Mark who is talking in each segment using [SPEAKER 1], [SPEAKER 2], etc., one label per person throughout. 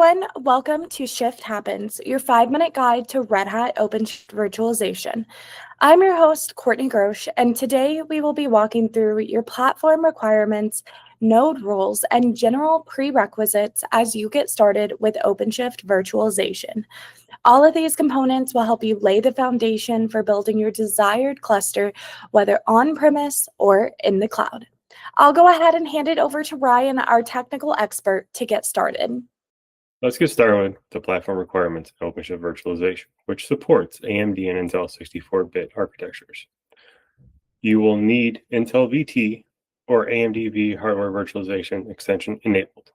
[SPEAKER 1] everyone, welcome to Shift Happens, your 5-minute guide to Red Hat OpenShift Virtualization. I'm your host, Courtney Grosh, and today we will be walking through your platform requirements, node rules, and general prerequisites as you get started with OpenShift Virtualization. All of these components will help you lay the foundation for building your desired cluster, whether on-premise or in the cloud. I'll go ahead and hand it over to Ryan, our technical expert, to get started.
[SPEAKER 2] Let's get started with the platform requirements in OpenShift Virtualization, which supports AMD and Intel 64-bit architectures. You will need Intel VT or AMD V hardware virtualization extension enabled.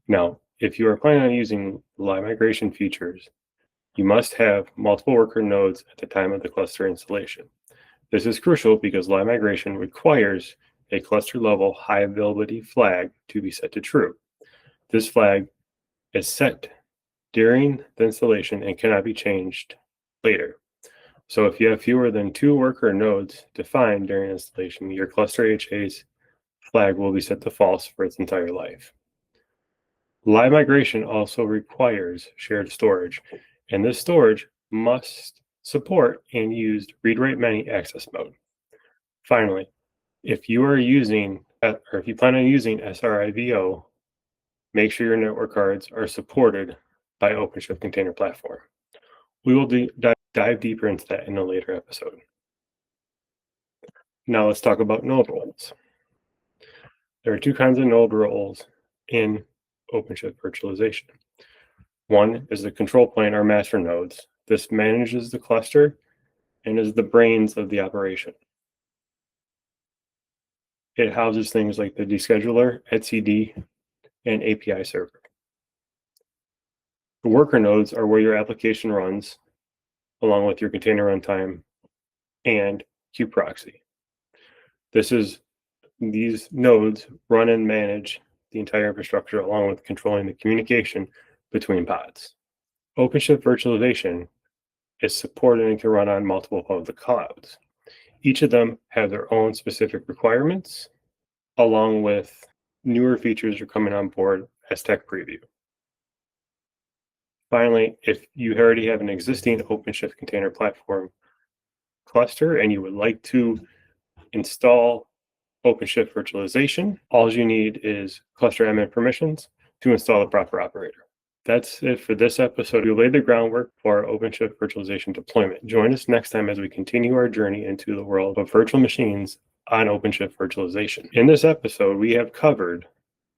[SPEAKER 2] Now, if you are planning on using live migration features, you must have multiple worker nodes at the time of the cluster installation. This is crucial because live migration requires a cluster level high availability flag to be set to true. This flag is set during the installation and cannot be changed later. So if you have fewer than 2 worker nodes defined during installation, your cluster HA's flag will be set to false for its entire life. Live migration also requires shared storage, and this storage must support and use read-write-many access mode. Finally, if you plan on using SRIVO, make sure your network cards are supported by OpenShift Container Platform. We will dive deeper into that in a later episode. Now let's talk about node roles. There are 2 kinds of node roles in OpenShift Virtualization. One is the control plane or master nodes. This manages the cluster and is the brains of the operation. It houses things like the descheduler, etcd, and API server. The worker nodes are where your application runs, along with your container runtime and kubeproxy. These nodes run and manage the entire infrastructure along with controlling the communication between pods. OpenShift Virtualization is supported and can run on multiple public clouds. Each of them have their own specific requirements, along with newer features are coming on board as tech preview. Finally, if you already have an existing OpenShift Container Platform cluster and you would like to install OpenShift Virtualization, all you need is cluster admin permissions to install the proper operator. That's it for this episode. We laid the groundwork for our OpenShift Virtualization deployment. Join us next time as we continue our journey into the world of virtual machines on OpenShift Virtualization. In this episode, we have covered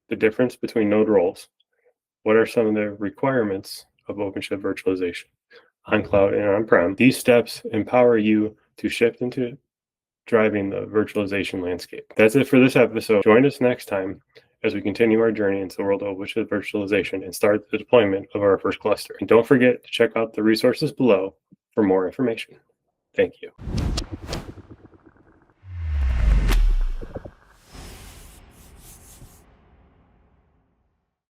[SPEAKER 2] the difference between node roles, what are some of the requirements of OpenShift Virtualization on cloud and on-prem. These steps empower you to shift into driving the virtualization landscape. That's it for this episode. Join us next time as we continue our journey into the world of OpenShift Virtualization and start the deployment of our first cluster. And don't forget to check out the resources below for more information. Thank you.